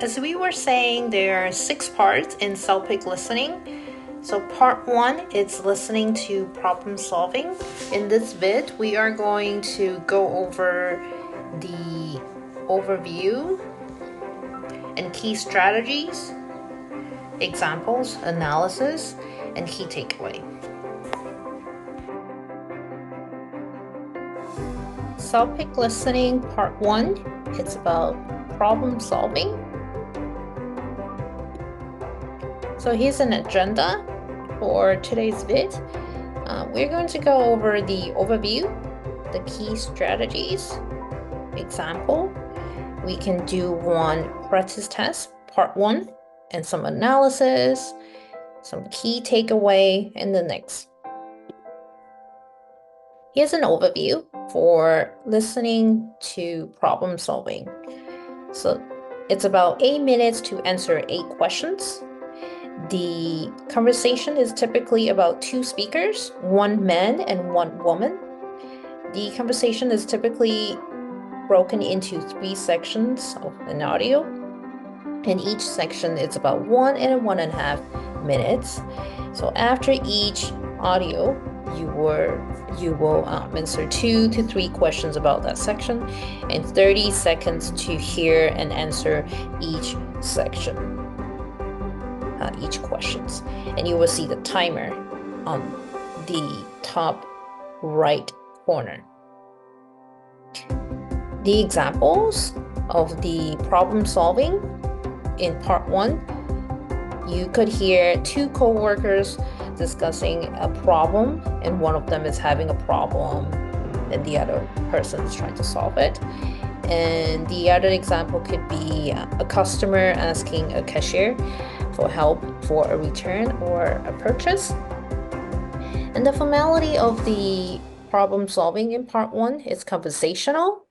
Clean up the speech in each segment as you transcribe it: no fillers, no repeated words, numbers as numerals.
As we were saying, there are 6 parts in CELPIP listening. So part 1 is listening to problem solving. In this vid, we are going to go over the overview and key strategies, examples, analysis, and key takeaway. CELPIP listening part 1, it's about problem solving. So here's an agenda for today's vid. We're going to go over the overview, the key strategies, example. We can do one practice test, part 1, and some analysis, some key takeaway, and the next. Here's an overview for listening to problem solving. So it's about 8 minutes to answer 8 questions. The conversation is typically about 2 speakers, 1 man and 1 woman. The conversation is typically broken into 3 sections of an audio, and each section is about 1 and 1.5 minutes. So after each audio, you will answer 2 to 3 questions about that section, and 30 seconds to hear and answer each section. Each questions, and you will see the timer on the top right corner. The examples of the problem solving in part 1, you could hear 2 co-workers discussing a problem, and one of them is having a problem and the other person is trying to solve it. And the other example could be a customer asking a cashier for help for a return or a purchase. And the formality of the problem solving in part 1 is conversational.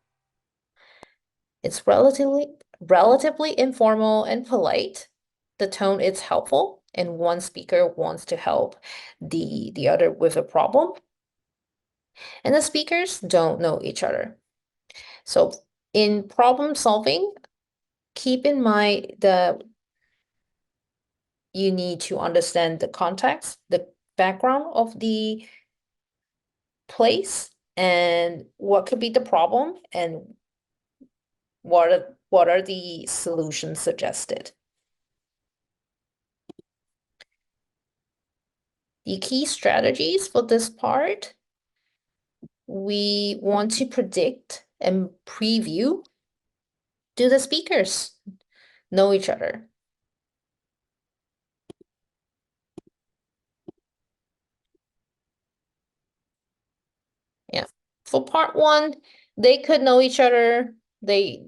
It's relatively informal and polite. The tone is helpful, and one speaker wants to help the other with a problem. And the speakers don't know each other. So in problem solving, keep in mind that you need to understand the context, the background of the place, and what could be the problem, and what are the solutions suggested. The key strategies for this part, we want to predict and preview. Do the speakers know each other? Yeah. For part 1, they could know each other. They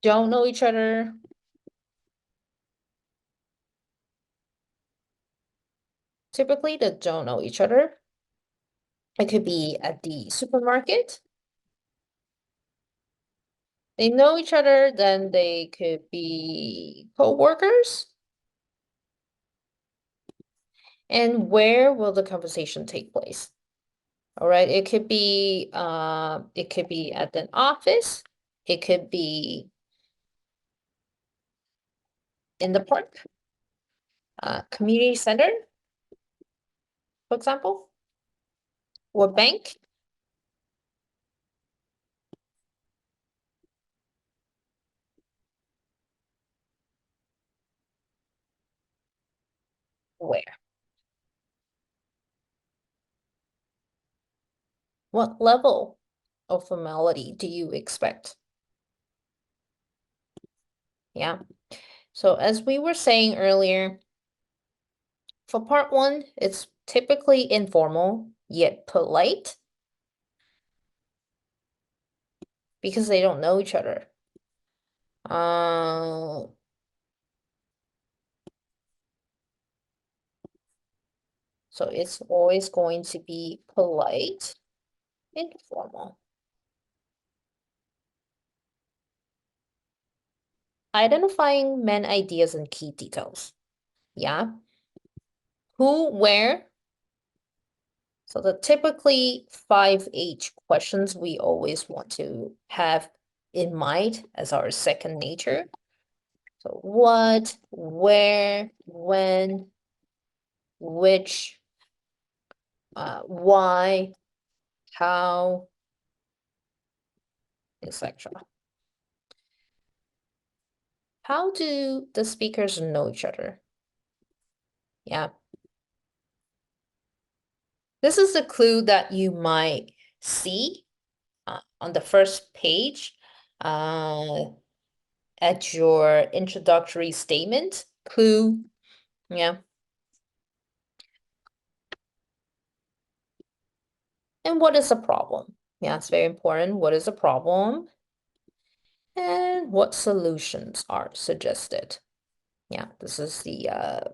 don't know each other. Typically, they don't know each other. It could be at the supermarket. They know each other, then they could be co-workers. And where will the conversation take place? All right, it could be at an office, it could be in the park, community center, for example, or bank. Where? What level of formality do you expect? Yeah. So as we were saying earlier, for part 1, it's typically informal yet polite because they don't know each other. So it's always going to be polite, informal. Identifying main ideas and key details. Yeah. Who, where. So the typically 5H questions we always want to have in mind as our second nature. So what, where, when, which, why, how, etc. How do the speakers know each other? Yeah. This is a clue that you might see on the first page at your introductory statement. Clue. Yeah. And what is a problem? Yeah, it's very important. What is a problem? And what solutions are suggested? Yeah, this is the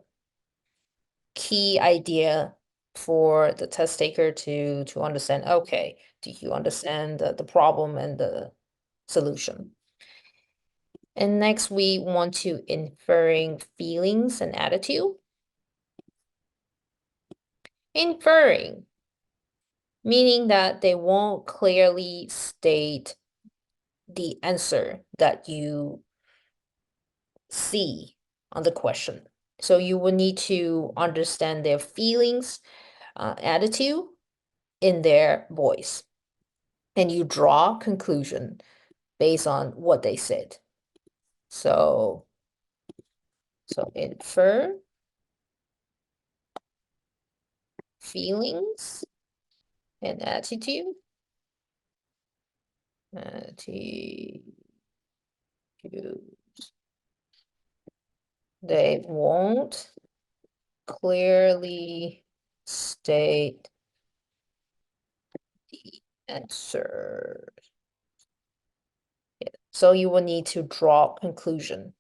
key idea for the test taker to understand. Okay, do you understand the problem and the solution? And next, we want to inferring feelings and attitude. Inferring, meaning that they won't clearly state the answer that you see on the question. So you will need to understand their feelings, attitude in their voice. And you draw conclusion based on what they said. So infer feelings and attitude. They won't clearly state the answer. Yeah. So you will need to draw conclusion.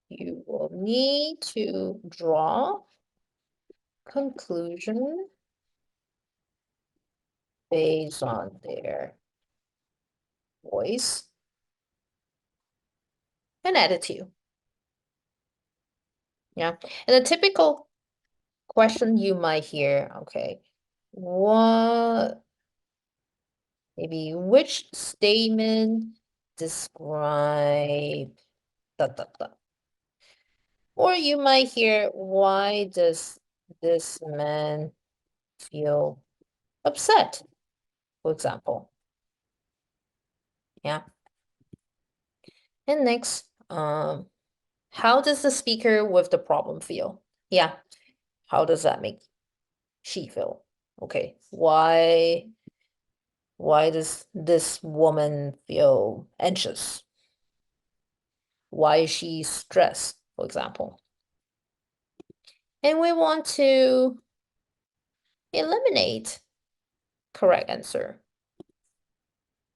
You will need to draw conclusion based on their voice and attitude. Yeah. And a typical question you might hear, okay, maybe which statement describe da da da. Or you might hear, why does this man feel upset, for example? Yeah. And next, how does the speaker with the problem feel? Yeah. How does that make she feel? Okay. Why does this woman feel anxious? Why is she stressed, for example? And we want to eliminate correct answer.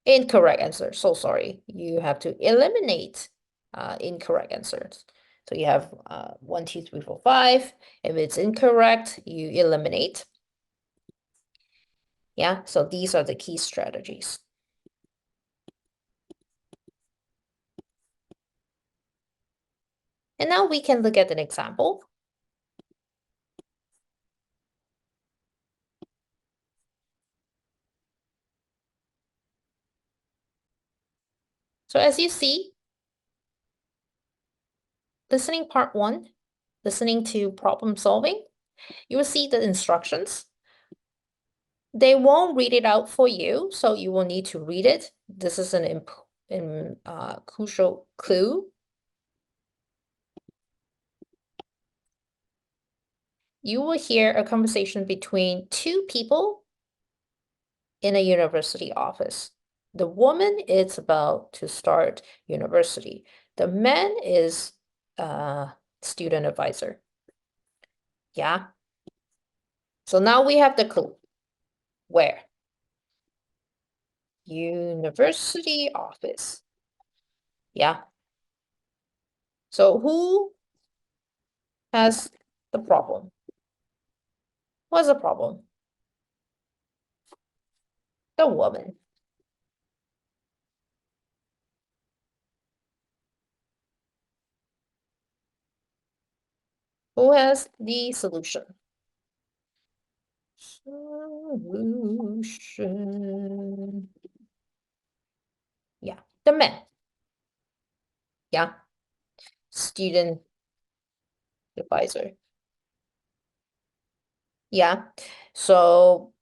Incorrect answer. So sorry. You have to eliminate incorrect answers. So you have 1, 2, 3, 4, 5. If it's incorrect, you eliminate. Yeah, so these are the key strategies. And now we can look at an example. So as you see, listening part 1, listening to problem solving, you will see the instructions. They won't read it out for you, so you will need to read it. This is an crucial clue. You will hear a conversation between two people in a university office. The woman is about to start university. The man is a student advisor. Yeah. So now we have the clue. Where? University office. Yeah. So who has the problem? What's the problem? The woman. Who has the solution? Solution. Yeah, the men. Yeah, student advisor. Yeah, so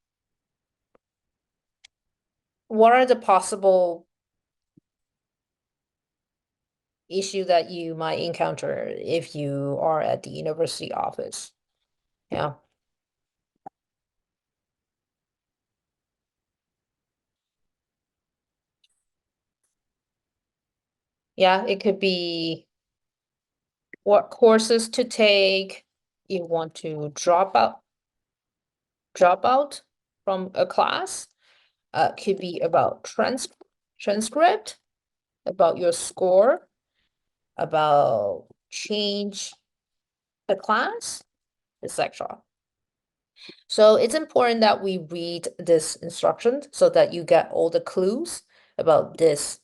what are the possible issues that you might encounter if you are at the university office? Yeah. Yeah, it could be what courses to take. You want to drop out from a class. Could be about transcript, about your score, about change the class, etc. So it's important that we read this instruction so that you get all the clues about this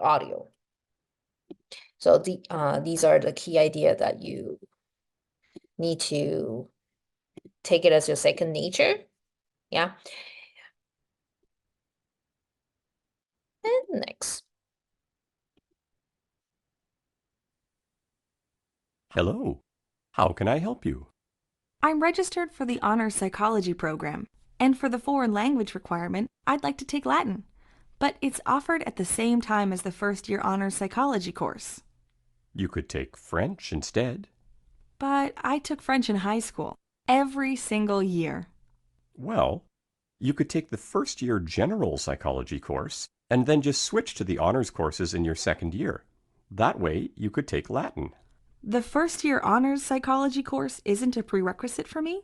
audio. So these are the key idea that you need to take it as your second nature. Yeah. And next. Hello. How can I help you? I'm registered for the Honors Psychology program, and for the foreign language requirement, I'd like to take Latin, but it's offered at the same time as the first-year Honors Psychology course. You could take French instead. But I took French in high school, every single year. Well, you could take the first-year general psychology course and then just switch to the honors courses in your second year. That way, you could take Latin. The first-year Honors Psychology course isn't a prerequisite for me?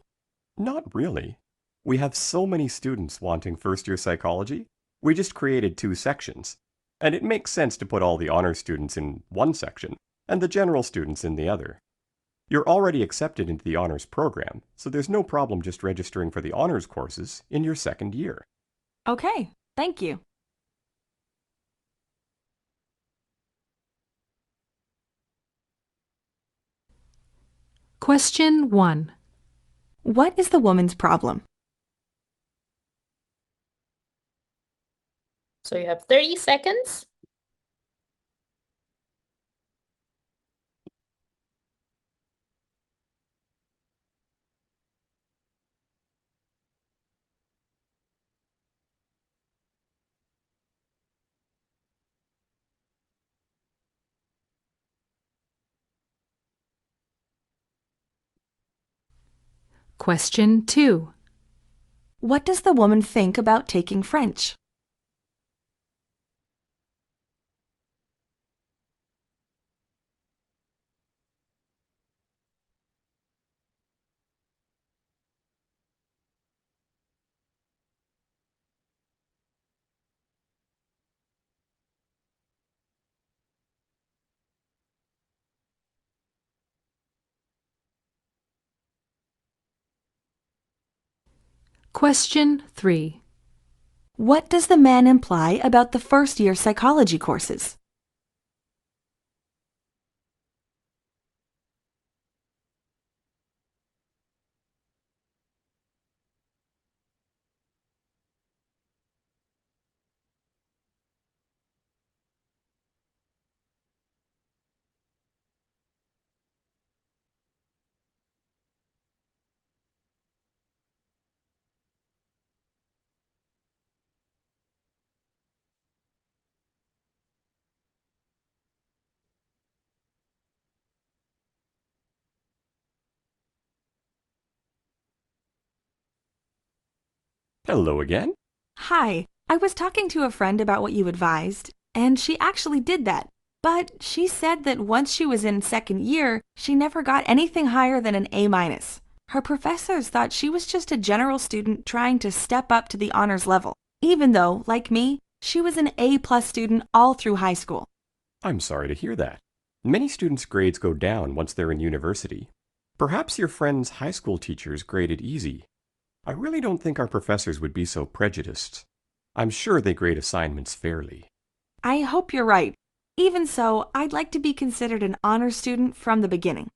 Not really. We have so many students wanting first-year psychology, we just created 2 sections. And it makes sense to put all the honors students in one section and the general students in the other. You're already accepted into the honors program, so there's no problem just registering for the honors courses in your second year. Okay, thank you. Question 1. What is the woman's problem? So you have 30 seconds. Question 2. What does the woman think about taking French? Question 3. What does the man imply about the first-year psychology courses? Hello again. Hi, I was talking to a friend about what you advised, and she actually did that. But she said that once she was in second year, she never got anything higher than an A-. Her professors thought she was just a general student trying to step up to the honors level, even though, like me, she was an A-plus student all through high school. I'm sorry to hear that. Many students' grades go down once they're in university. Perhaps your friend's high school teachers graded easy. I really don't think our professors would be so prejudiced. I'm sure they grade assignments fairly. I hope you're right. Even so, I'd like to be considered an honor student from the beginning.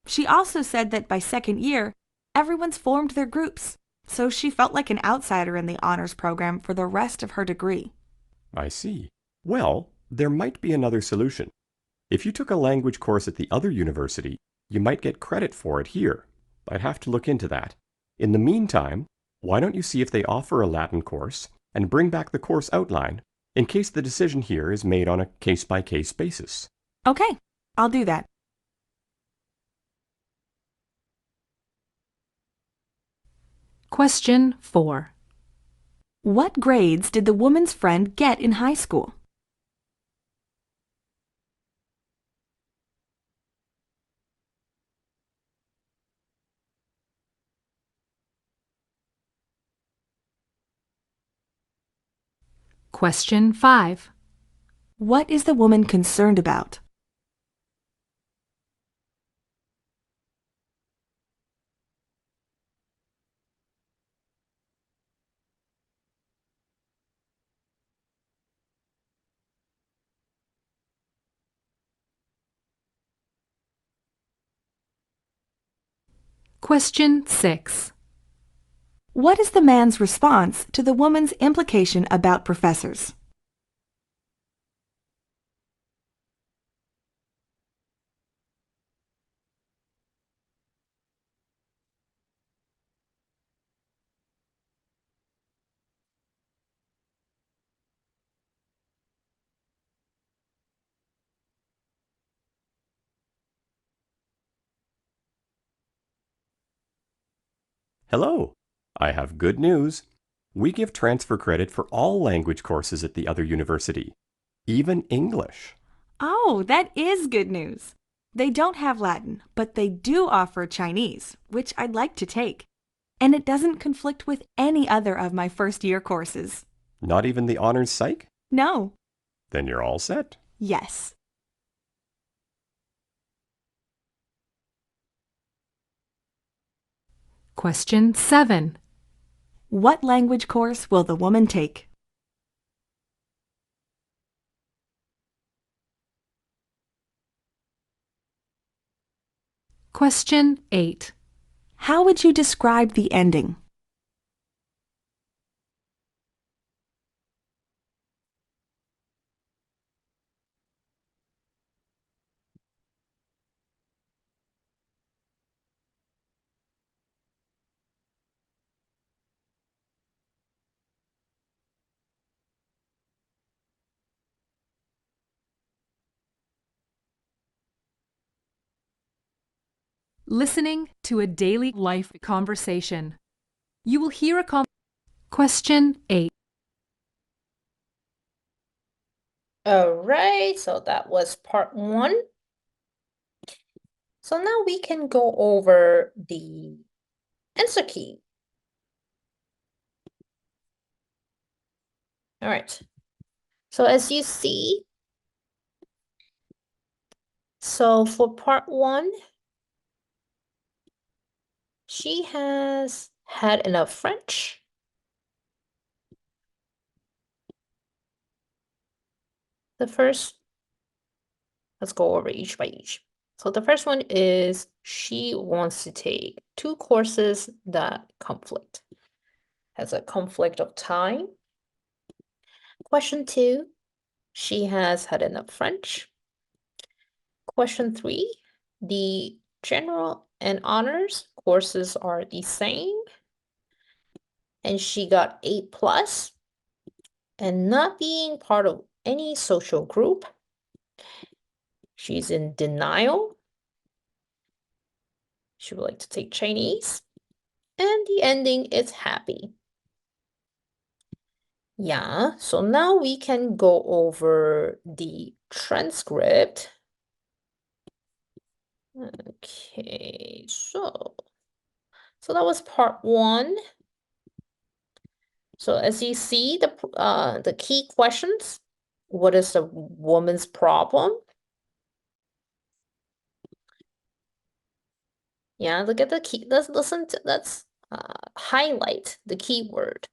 She also said that by second year, everyone's formed their groups, so she felt like an outsider in the honors program for the rest of her degree. I see. Well, there might be another solution. If you took a language course at the other university, you might get credit for it here. I'd have to look into that. In the meantime, why don't you see if they offer a Latin course and bring back the course outline in case the decision here is made on a case-by-case basis? Okay, I'll do that. Question 4. What grades did the woman's friend get in high school? Question 5. What is the woman concerned about? Question 6. What is the man's response to the woman's implication about professors? Hello! I have good news. We give transfer credit for all language courses at the other university, even English. Oh, that is good news. They don't have Latin, but they do offer Chinese, which I'd like to take. And it doesn't conflict with any other of my first year courses. Not even the honors psych? No. Then you're all set. Yes. Question 7. What language course will the woman take? Question 8. How would you describe the ending? Listening to a daily life conversation. You will hear a Question 8. All right, so that was part 1. So now we can go over the answer key. All right. So as you see, so for part 1, she has had enough French. The first, let's go over each by each. So the first one is she wants to take 2 courses that conflict. Has a conflict of time. Question 2, she has had enough French. Question 3, the general and honors courses are the same. And she got 8+. And not being part of any social group, she's in denial. She would like to take Chinese. And the ending is happy. Yeah, so now we can go over the transcript. Okay, so that was part 1. So as you see, the key questions, what is the woman's problem? Yeah, look at the key. Let's highlight the keyword.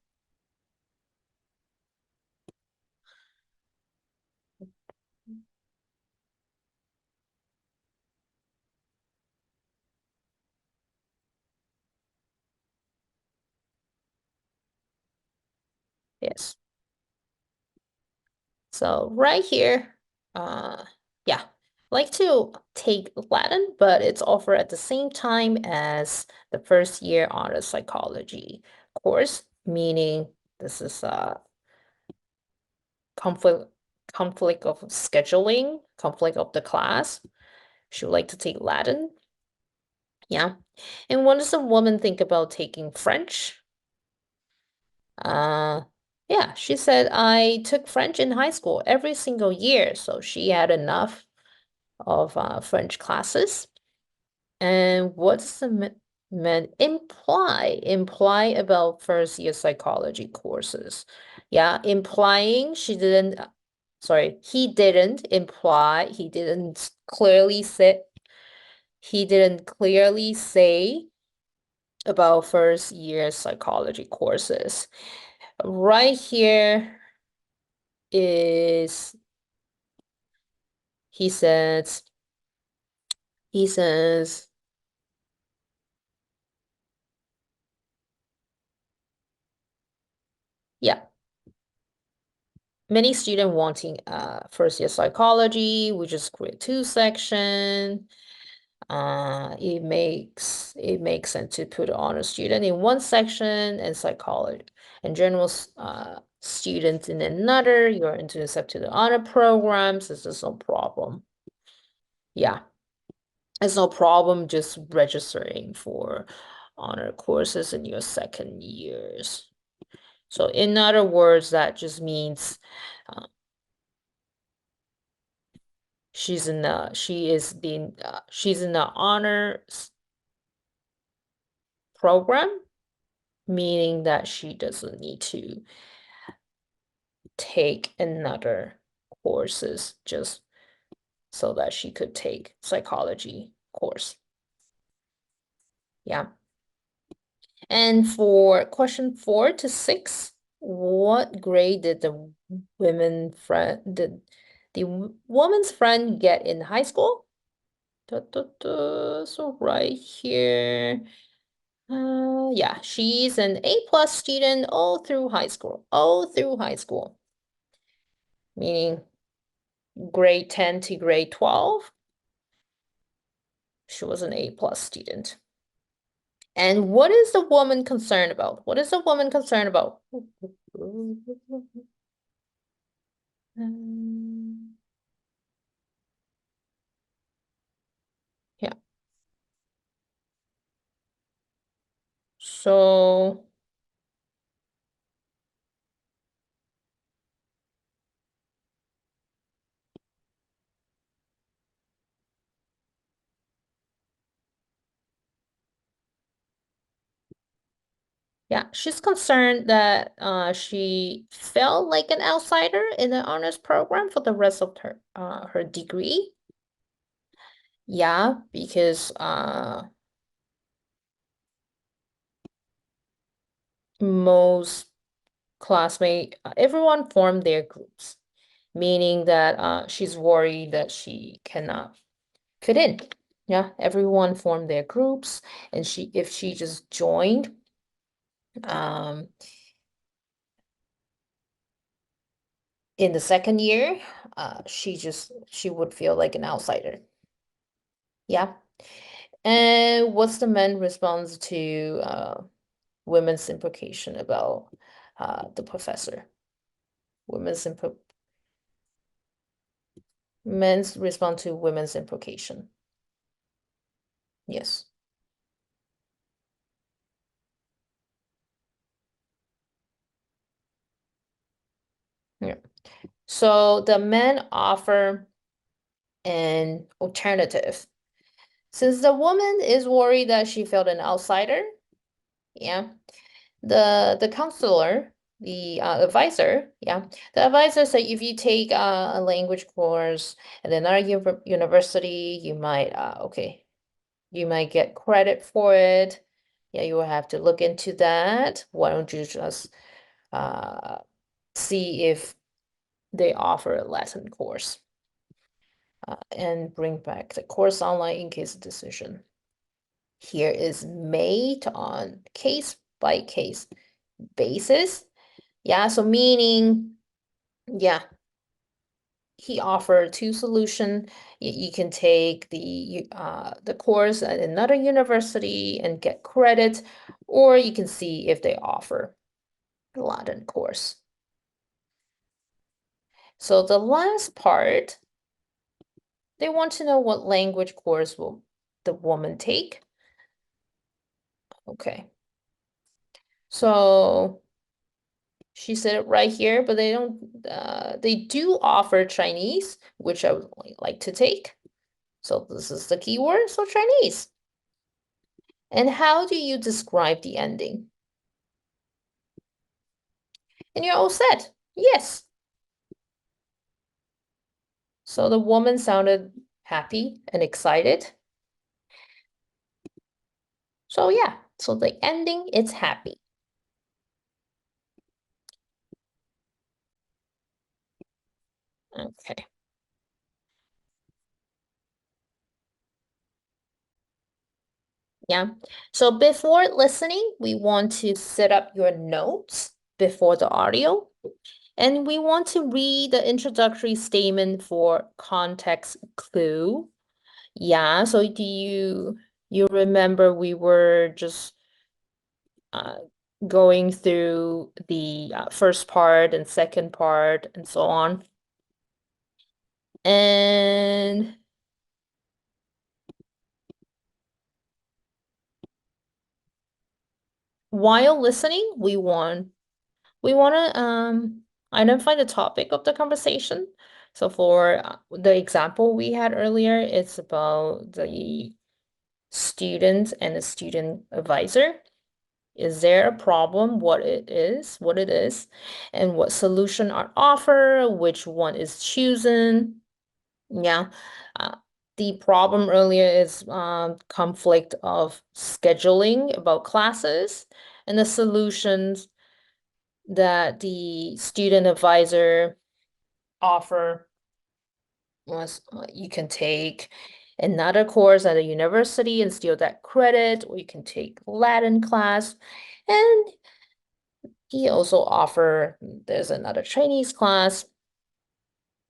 Yes. So right here, yeah, I like to take Latin, but it's offered at the same time as the first year honors psychology course, meaning this is a conflict of scheduling, conflict of the class. She would like to take Latin. Yeah. And what does a woman think about taking French? Yeah, she said I took French in high school every single year, so she had enough of French classes. And what does the men imply about first year psychology courses? Yeah, implying he didn't imply, he didn't clearly say about first year psychology courses. Right here is he says yeah, many students wanting first year psychology, which is grade 2 section. It makes sense to put honor student in one section and psychology and general students in another. You're accepted to the honor programs. This is no problem. Yeah, it's no problem just registering for honor courses in your second years. So in other words, that just means she's in the honors program, meaning that she doesn't need to take another courses just so that she could take psychology course. Yeah. And for question 4 to 6, what grade did the woman's friend get in high school? So right here, yeah, she's an A+ student all through high school. Meaning grade 10 to grade 12. She was an A+ student. And what is the woman concerned about? What is the woman concerned about? Yeah. So yeah, she's concerned that she felt like an outsider in the honors program for the rest of her degree. Yeah, because most classmates, everyone formed their groups, meaning that she's worried that she cannot fit in. Yeah, everyone formed their groups, and if she just joined, in the second year, she would feel like an outsider. Yeah. And what's the men's response to women's implication about the professor? Men's response to women's implication. Yes. Yeah. So the men offer an alternative. Since the woman is worried that she felt an outsider, yeah, the counselor, the advisor, yeah, the advisor said if you take a language course at another university, you might you might get credit for it. Yeah, you will have to look into that. Why don't you just see if they offer a Latin course and bring back the course online in case of decision. Here is made on case by case basis. Yeah, so meaning, yeah, he offered two solutions. You can take the course at another university and get credit, or you can see if they offer a Latin course. So the last part, they want to know what language course will the woman take. Okay. So she said it right here, but they do offer Chinese, which I would like to take. So this is the keyword, so Chinese. And how do you describe the ending? And you're all set. Yes. So the woman sounded happy and excited. So yeah, so the ending, it's happy. Okay. Yeah. So before listening, we want to set up your notes before the audio. And we want to read the introductory statement for context clue. Yeah, so do you remember we were just going through the first part and second part and so on. And while listening, we want to identify the topic of the conversation. So for the example we had earlier, it's about the student and the student advisor. Is there a problem? What it is, and what solution are offered, which one is chosen. Yeah. The problem earlier is conflict of scheduling about classes, and the solutions that the student advisor offer was you can take another course at a university and steal that credit, or you can take Latin class. And he also offer there's another Chinese class,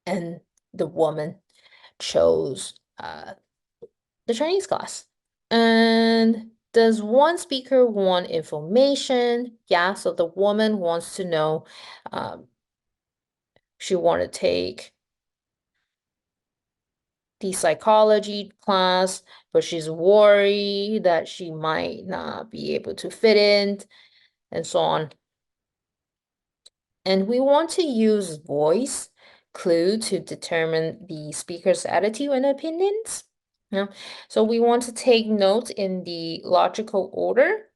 and the woman chose the Chinese class. And does one speaker want information? Yeah, so the woman wants to know, she want to take the psychology class, but she's worried that she might not be able to fit in, and so on. And we want to use voice clue to determine the speaker's attitude and opinions. Yeah. So we want to take notes in the logical order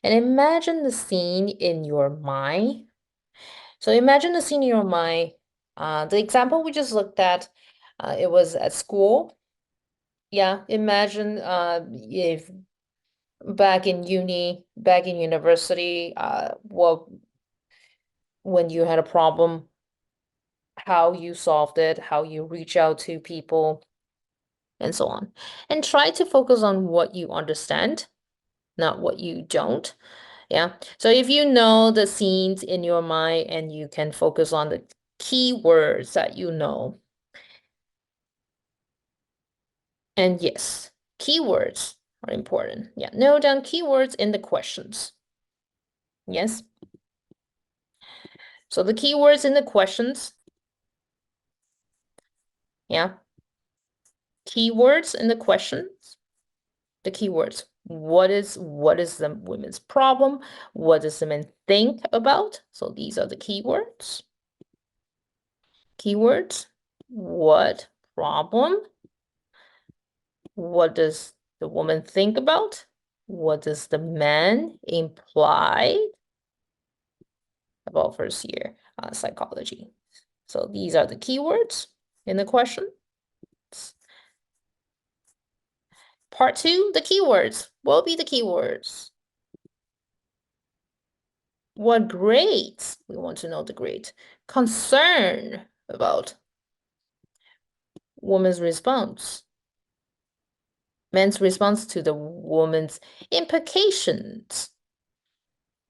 and imagine the scene in your mind. So imagine the scene in your mind. The example we just looked at, it was at school. Yeah, imagine if back in university, when you had a problem, how you solved it, how you reach out to people, and so on. And try to focus on what you understand, not what you don't. Yeah. So if you know the scenes in your mind and you can focus on the keywords that you know. And yes, keywords are important. Yeah, note down keywords in the questions. Yes. So the keywords in the questions. Yeah. Keywords in the questions. The keywords. What is the women's problem? What does the man think about? So these are the keywords. Keywords. What problem? What does the woman think about? What does the man imply about first year psychology? So these are the keywords in the question. Part 2, the keywords. What will be the keywords? What grades? We want to know the grade. Concern about woman's response. Men's response to the woman's implications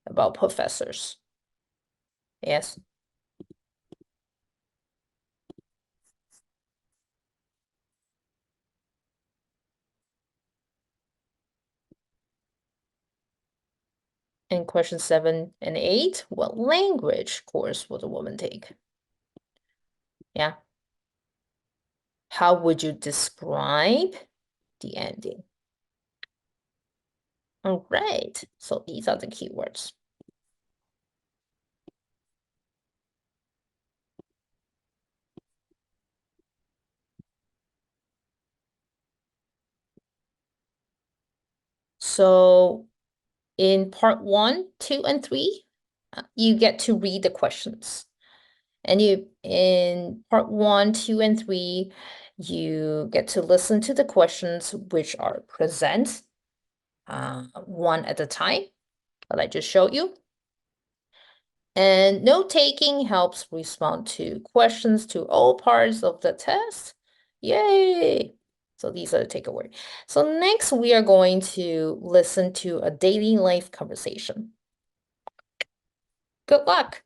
about professors. Yes. And question 7 and 8, what language course will the woman take? Yeah. How would you describe the ending? All right, so these are the keywords. So in part 1, 2, and 3, you get to read the questions. And in part 1, 2, and 3, you get to listen to the questions which are present one at a time, that I just showed you. And note-taking helps respond to questions to all parts of the test. Yay! So these are the takeaways. So next we are going to listen to a daily life conversation. Good luck!